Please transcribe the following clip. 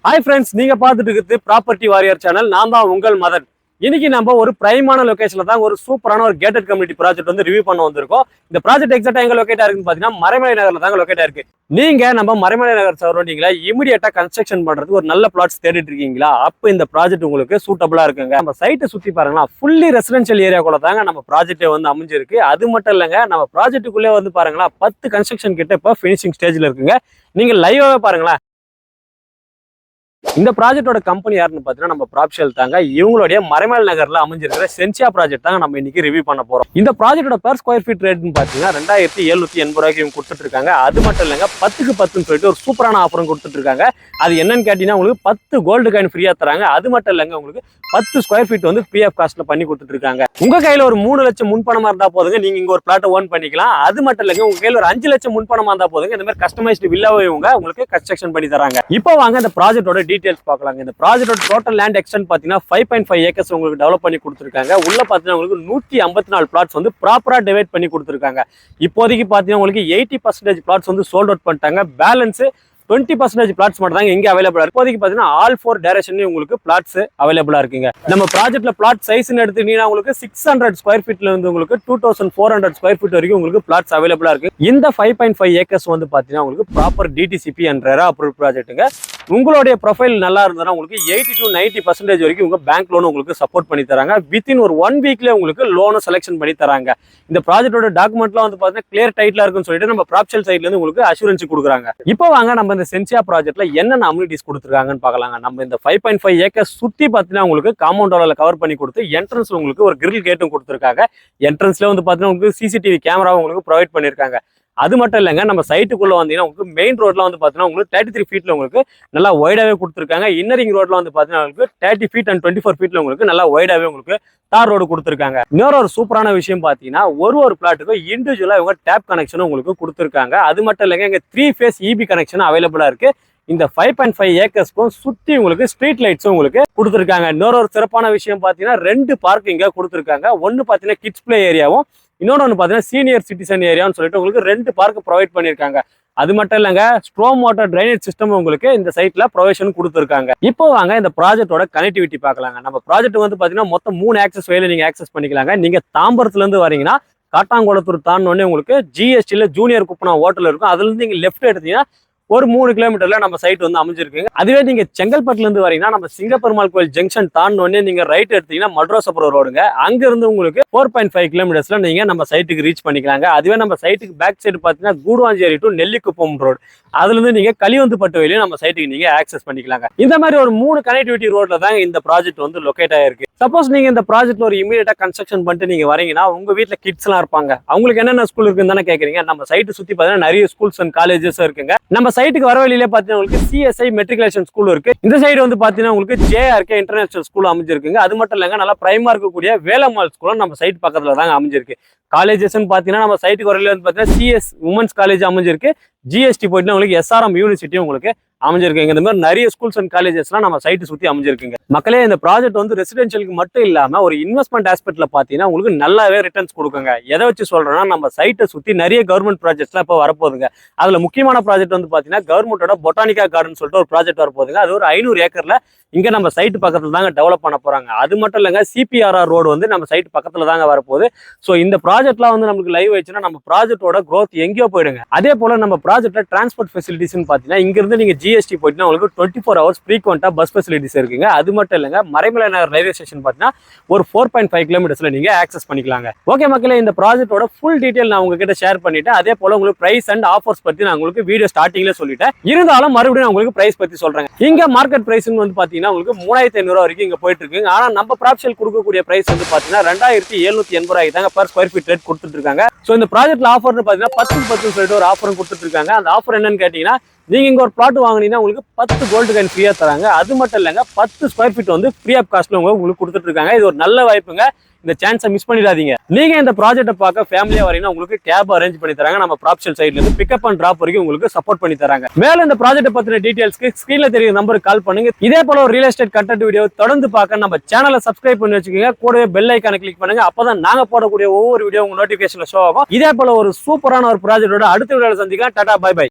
Hi friends, நீங்க பார்த்துட்டு இருக்கிறது ப்ராப்பர்ட்டி வாரியர் சேனல். நான் தான் உங்கள் மதன். இன்னைக்கு நம்ம ஒரு பிரைமான லொகேஷன்ல தான் ஒரு சூப்பரான ஒரு கேட்டட் கம்யூனிட்டி ப்ராஜெக்ட் வந்து ரிவ்யூ பண்ண வந்திருக்கோம். இந்த ப்ராஜெக்ட் எக்ஸாக்ட்டா எங்க லொகேட் ஆயிருக்குன்னு பாத்தீங்கன்னா மறைமலை நகர்ல தாங்க லொகேட் ஆயிருக்கு. நீங்க நம்ம மறைமலை நகர் சரௌண்டிங்ல இமிடியேட்டா கன்ஸ்ட்ரக்ஷன் பண்றதுக்கு ஒரு நல்ல பிளாட்ஸ் தேடிட்டு இருக்கீங்களா? அப்ப இந்த ப்ராஜெக்ட் உங்களுக்கு சூட்டபிளா இருக்குங்க. நம்ம சைட்டை சுத்தி பாருங்களா, ஃபுல்லி ரெசிடென்ஷியல் ஏரியாக்குள்ள தாங்க நம்ம ப்ராஜெக்டே வந்து அமைஞ்சிருக்கு. அது மட்டும் இல்லங்க, நம்ம ப்ராஜெக்ட்டுக்குள்ளே வந்து பாருங்களா 10 கன்ஸ்ட்ரக்ஷன் கிட்ட இப்ப ஃபினிஷிங் ஸ்டேஜ்ல இருக்குங்க. நீங்க லைவாவே பாருங்களா. இந்த ப்ராஜெக்டோட கம்பெனி யாருன்னு பார்த்தீங்கன்னா நம்ம ப்ராப்ஷல் தாங்க. இவங்களுடைய மறைமலை நகர்ல அமைஞ்சிருக்கிற சென்சியா ப்ராஜெக்ட் தாங்க நம்ம இன்னைக்கு ரிவ்யூ பண்ண போறோம். இந்த ப்ராஜெக்டோட per ஸ்கொயர் ஃபீட் ரேட்னு பார்த்தீங்கன்னா 2780 ரூபாய்க்கு இவங்க கொடுத்துட்டு இருக்காங்க. அது மட்டும் இல்லைங்க, 10க்கு 10ன்னு சொல்லிட்டு ஒரு சூப்பரான ஆஃபரும் கொடுத்துட்டு இருக்காங்க. அது என்னன்னு கேட்டீங்கன்னா உங்களுக்கு 10 கோல்டு காயின் ஃப்ரீயா தராங்க. அது மட்டும் இல்லைங்க, உங்களுக்கு 10 ஸ்கொயர் ஃபீட் வந்து ஃப்ரீ ஆஃப் காஸ்ட்ல பண்ணி கொடுத்துட்டு இருக்காங்க. உங்க கையில ஒரு 3 லட்சம் முன்பணமா இருந்தா போதுங்க, நீங்க இங்க ஒரு பிளாட் ஓன் பண்ணிக்கலாம். அது மட்டும் இல்லைங்க, உங்க கையில ஒரு 5 லட்சம் முன்பணமா இருந்தா போதுங்க, இந்த மாதிரி கஸ்டமைஸ்டு வில்லாவை இவங்க உங்களுக்கு கன்ஸ்ட்ரக்ஷன் பண்ணி தராங்க. இப்போ வாங்க இந்த ப்ராஜெக்டோட டீடைல்ஸ் பார்க்கலாங்க. இந்த ப்ராஜெக்டோட டோட்டல் லேண்ட் எக்ஸ்டென்ட் பாத்தீங்கன்னா 5.5 ஏக்கர்ஸ் உங்களுக்கு டெவலப் பண்ணி கொடுத்துருக்காங்க. உள்ள பாத்தீங்கன்னா உங்களுக்கு 154 பிளாட்ஸ் வந்து ப்ராப்பரா டிவைட் பண்ணி கொடுத்துருக்காங்க. இப்போதைக்கு பாத்தீங்கன்னா உங்களுக்கு 80% பிளாட்ஸ் வந்து சோல்ட் அவுட் பண்ணிட்டாங்க. பேலன்ஸ் 20% பிளாட்ஸ் மட்டும் தாங்க இங்க அவைலபிளா இருக்கு. இப்போதைக்கு பாத்தீங்கன்னா ஆல் 4 டைரக்ஷன்லயும் உங்களுக்கு பிளாட்ஸ் அவைலபிளா இருக்குங்க. நம்ம ப்ராஜெக்ட்ல பிளாட் சைஸ்னு எடுத்துக்கிட்டீங்கன்னா உங்களுக்கு 600 ஸ்கொயர் ஃபீட்ல இருந்து உங்களுக்கு 2400 ஸ்கொயர் ஃபீட் வரைக்கும் உங்களுக்கு பிளாட்ஸ் அவைலபிளா இருக்கு. இந்த 5.5 ஏக்கர்ஸ் வந்து பாத்தீங்கன்னா உங்களுக்கு proper DTCP and RERA approve ப்ராஜெக்ட்டுங்க. உங்களுடைய ப்ரொஃபைல் நல்லா இருந்ததுன்னா உங்களுக்கு 80 to 90% வரைக்கும் உங்க பேங்க் லோன் உங்களுக்கு சப்போர்ட் பண்ணி தராங்க. வித்தின் ஒரு 1 வீக்ல உங்களுக்கு லோனும் செலக்ஷன் பண்ணி தராங்க. இந்த ப்ராஜெக்டோட டாக்குமெண்ட்லாம் வந்து பாத்தீங்கன்னா கிளியர் டைட்டிலா இருக்குன்னு சொல்லிட்டு நம்ம ப்ராப்ஷல் சைட்ல இருந்து உங்களுக்கு அஷூரன்ஸ் கொடுக்குறாங்க. இப்போ வாங்க நம்ம இந்த சென்சியா ப்ராஜெக்ட்ல என்னென்ன அம்யூனிட்டிஸ் கொடுத்துருக்காங்கன்னு பார்க்கலாங்க. நம்ம இந்த 5.5 ஏக்கர் சுத்தி பார்த்தீங்கன்னா உங்களுக்கு காம்பவுண்ட் வால்ல கவர் பண்ணி கொடுத்து என்ட்ரன்ஸ்ல உங்களுக்கு ஒரு கிரில் கேட்டும் கொடுத்துருக்காங்க. என்ட்ரன்ஸ்ல வந்து பாத்தீங்கன்னா உங்களுக்கு சிசிடிவி கேமராவும் உங்களுக்கு ப்ரொவைட் பண்ணிருக்காங்க. அது மட்டும் இல்லைங்க, நம்ம சைட்டுக்குள்ள வந்தீங்கன்னா உங்களுக்கு மெயின் ரோட்ல வந்து பாத்தீங்கன்னா உங்களுக்கு 33 ஃபீட்ல உங்களுக்கு நல்லா வைடாவே கொடுத்துருக்காங்க. இன்னரிங் ரோட்ல வந்து பாத்தீங்கன்னா உங்களுக்கு 30 ஃபீட் அண்ட் 24 ஃபீட்ல உங்களுக்கு நல்லா வைடாவே உங்களுக்கு தார் ரோடு கொடுத்துருக்காங்க. இன்னொரு ஒரு சூப்பரான விஷயம் பாத்தீங்கன்னா ஒரு பிளாட்டுக்கும் இண்டிவிஜுவலா இவங்க டேப் கனெக்ஷனும் உங்களுக்கு கொடுத்துருக்காங்க. அது மட்டும் இல்லைங்க, இங்க 3 ஃபேஸ் இபி கனெக்ஷன் அவைலபிளா இருக்கு. இந்த 5.5 ஏக்கர்ஸ்க்கும் சுத்தி உங்களுக்கு ஸ்ட்ரீட் லைட்ஸும் உங்களுக்கு கொடுத்துருக்காங்க. இன்னொரு ஒரு சிறப்பான விஷயம் பாத்தீங்கன்னா 2 பார்க் இங்க கொடுத்துருக்காங்க. ஒன்னு பாத்தீங்கன்னா கிட்ஸ் பிளே ஏரியாவும், இன்னொன்று பாத்தீங்கன்னா சீனியர் சிட்டிசன் ஏரியான்னு சொல்லிட்டு உங்களுக்கு 2 பார்க் ப்ரொவைட் பண்ணிருக்காங்க. அது மட்டும் இல்லைங்க, ஸ்ட்ரோம் வாட்டர் டிரைனேஜ் சிஸ்டம் உங்களுக்கு இந்த சைட்ல ப்ரொவிஷன் கொடுத்துருக்காங்க. இப்போ வாங்க இந்த ப்ராஜெக்டோட கனெக்டிவிட்டி பார்க்கலாங்க. நம்ம ப்ராஜெக்ட் வந்து பாத்தீங்கன்னா மொத்தம் 3 ஆக்சஸ் வேலை நீங்க ஆக்சஸ் பண்ணிக்கலாங்க. நீங்க தாம்பரத்துல இருந்து வரீங்கன்னா காட்டாங்குளத்தூர் தாண்டோடனே உங்களுக்கு ஜிஎஸ்டில ஜூனியர் குப்பனா ஹோட்டல் இருக்கும். அதுல இருந்து நீங்க லெஃப்ட் எடுத்தீங்கன்னா ஒரு 3 கிலோமீட்டர்ல நம்ம சைட் வந்து அமைஞ்சிருக்குங்க. அதுவே நீங்க செங்கல்பட்டுல இருந்து வரீங்கன்னா நம்ம சிங்கப்பெருமாள் கோயில் ஜங்ஷன் தாண்டோடனே நீங்க ரைட் எடுத்தீங்கன்னா மட்ரோசபுரம் ரோடுங்க. அங்க இருந்து உங்களுக்கு 4.5 கிலோமீட்டர்ஸ்ல நீங்க நம்ம சைட்டுக்கு ரீச் பண்ணிக்கலாங்க. அதுவே நம்ம சைட்டுக்கு பேக் சைடு பாத்தீங்கன்னா கூடுவாஞ்சேரி டு நெல்லிக்குப்பம் ரோடு, அதுல இருந்து நீங்க களிவந்துப்பட்டு வழியும் நம்ம சைட்டுக்கு நீங்க ஆக்சஸ் பண்ணிக்கலாங்க. இந்த மாதிரி ஒரு 3 கனெக்டிவிட்டி ரோட்ல தாங்க இந்த ப்ராஜெக்ட் வந்து லொகேட் ஆயிருக்கு. சப்போஸ் நீங்க இந்த ப்ராஜெக்ட்ல ஒரு இமீடியட்டா கன்ஸ்ட்ரக்ஷன் பண்ணிட்டு நீங்க வரீங்கன்னா உங்க வீட்டுல கிட்ஸ் எல்லாம் இருப்பாங்க, அவங்களுக்கு என்னென்ன ஸ்கூல் இருக்குன்னு தானே கேக்குறீங்க. நம்ம சைட்டு சுத்தி பாத்தீங்கன்னா நிறைய ஸ்கூல்ஸ் அண்ட் காலேஜஸ் இருக்குங்க. நம்ம சைட்டுக்கு வர வழியிலே பாத்தீங்கன்னா உங்களுக்கு சிஎஸ்ஐ மெட்ரிகுலேஷன் ஸ்கூல் இருக்கு. இந்த சைடு வந்து பாத்தீங்கன்னா உங்களுக்கு ஜேஆர்கே இன்டர்நேஷனல் ஸ்கூல் அமைஞ்சிருக்குங்க. அது மட்டும் இல்லைங்க, நல்லா பிரைமா இருக்கக்கூடிய வேலம்மாள் ஸ்கூலும் நம்ம சைட் பக்கத்துல தாங்க அமைஞ்சிருக்கு. காலேஜஸ் பாத்தீங்கன்னா நம்ம சைட்டுக்கு வரல வந்து பாத்தீங்கன்னா சிஎஸ் உமன்ஸ் காலேஜ் அமைஞ்சிருக்கு. ஜிஎஸ்டி போயிட்டு உங்களுக்கு எஸ்ஆர்எம் யூனிவர்சிட்டி உங்களுக்கு அமைஞ்சிருக்குங்க. இந்த மாதிரி நிறைய ஸ்கூல்ஸ் அண்ட் காலேஜஸ்லாம் நம்ம சைட்டு சுத்தி அமைஞ்சிருக்குங்க. மக்களே, இந்த ப்ராஜெக்ட் வந்து ரெசிடென்ஷியலுக்கு மட்டும் இல்லாம ஒரு இன்வெஸ்ட்மெண்ட் ஆஸ்பெக்ட்ல பாத்தீங்கன்னா உங்களுக்கு நல்லாவே ரிட்டர்ன்ஸ் கொடுக்குங்க. எதை வச்சு சொல்றேன்னா, நம்ம சைட்டை சுத்தி நிறைய கவர்மெண்ட் ப்ராஜெக்ட்ஸ்லாம் இப்போ வரப்போகுதுங்க. அதுல முக்கியமான ப்ராஜெக்ட் வந்து பாத்தீங்கன்னா கவர்மெண்டோட பொட்டானிக்கா கார்டன் சொல்லிட்டு ஒரு ப்ராஜெக்ட் வரப்போகுதுங்க. அது ஒரு 500 ஏக்கர்ல இங்க நம்ம சைட் பக்கத்துல தாங்க டெவலப் பண்ண போறாங்க. அது மட்டும் இல்லைங்க, சிபிஆர்ஆர் ரோடு வந்து நம்ம சைட் பக்கத்துல தாங்க வரப்போகுது. ஸோ இந்த ப்ராஜெக்ட்லாம் வந்து நமக்கு லைவ் ஆயிடுச்சுன்னா நம்ம ப்ராஜெக்டோட க்ரோத் எங்கேயோ போயிடுங்க. அதே போல நம்ம ப்ராஜெக்ட்ல டிரான்ஸ்போர்ட் ஃபெசிலிட்டிஸ்னு பாத்தீங்கன்னா இங்க இருந்து நீங்க ஜிஎஸ்டி போயிட்டுனா உங்களுக்கு 24 ஹவர்ஸ் ஃப்ரீக்வெண்டா பஸ் ஃபெசிலிட்டிஸ் இருக்குங்க. அது மட்டும் இல்லைங்க, மறைமலை நகர் ரயில்வே ஸ்டேஷன் பாத்தீங்கன்னா ஒரு 4.5 கிலோமீட்டர்ஸ்ல நீங்க ஆக்சஸ் பண்ணிக்கலாங்க. ஓகே மக்களே, இந்த ப்ராஜெக்டோட ஃபுல் டீடைல் நான் உங்ககிட்ட ஷேர் பண்ணிட்டேன். அதே போல உங்களுக்கு பிரைஸ் அண்ட் ஆஃபர்ஸ் பத்தி நான் உங்களுக்கு வீடியோ ஸ்டார்டிங்ல சொல்லிட்டேன். இருந்தாலும் மறுபடியும் நான் உங்களுக்கு பிரைஸ் பத்தி சொல்றேன். இங்க மார்க்கெட் பிரைஸ் வந்து பாத்தீங்கன்னா உங்களுக்கு 3500 வரைக்கும் இங்க போயிட்டு இருக்கு. ஆனா நம்ம ப்ராப்ஷல் கொடுக்கக்கூடிய பிரைஸ் வந்து பாத்தீங்கன்னா 2780 ரூபாய்க்கு தாங்க per ஸ்கொயர் ஃபீட் ரேட் கொடுத்துட்டு இருக்காங்க. சோ இந்த ப்ராஜெக்ட்ல ஆஃபர்னு பாத்தீங்கன்னா 10 சொல்லிட்டு ஒரு ஆஃபரும் கொடுத்துட்டு இருக்காங்க. அந்த ஆஃபர் என்னன்னு கேட்டீங்கன்னா, நீங்க இங்க ஒரு பிளாட் வாங்கினீங்கன்னா உங்களுக்கு 10 கோல்டு காயின் ஃப்ரீயா தராங்க. அது மட்டும் இல்லைங்க, 10 ஸ்கொயர் ஃபீட் வந்து ஃப்ரீ ஆஃப் காஸ்ட்ல உங்களுக்கு கொடுத்துட்டு இருக்காங்க. இது ஒரு நல்ல வாய்ப்புங்க. இந்த சான்ஸை மிஸ் பண்ணிடாதீங்க. நீங்க இந்த ப்ராஜெக்ட்டை பார்க்க ஃபேமிலியா வரீங்கன்னா உங்களுக்கு கேப் அரேஞ்ச் பண்ணி தராங்க. நம்ம ப்ராப்ஷல் சைட்ல இருந்து பிக்கப் அண்ட் டிராப் வரைக்கும் உங்களுக்கு சப்போர்ட் பண்ணி தராங்க. மேல இந்த ப்ராஜெக்ட்டை பத்தின டீடைல்ஸ்க்கு ஸ்கிரீன்ல தெரியுற நம்பருக்கு கால் பண்ணுங்க. இதே போல ஒரு ரியல் எஸ்டேட் கண்டென்ட் வீடியோ தொடர்ந்து பார்க்க நம்ம சேனலை சப்ஸ்கிரைப் பண்ணி வச்சுக்கோங்க. கூடவே பெல் ஐகானை கிளிக் பண்ணுங்க. அப்பதான் நாங்க போடக்கூடிய ஒவ்வொரு வீடியோ உங்க நோட்டிபிகேஷன்ல ஷோ ஆகும். இதே போல ஒரு சூப்பரான ஒரு ப்ராஜெக்டோட அடுத்த வீடியோல சந்திக்கலாம். டாடா, பை பை.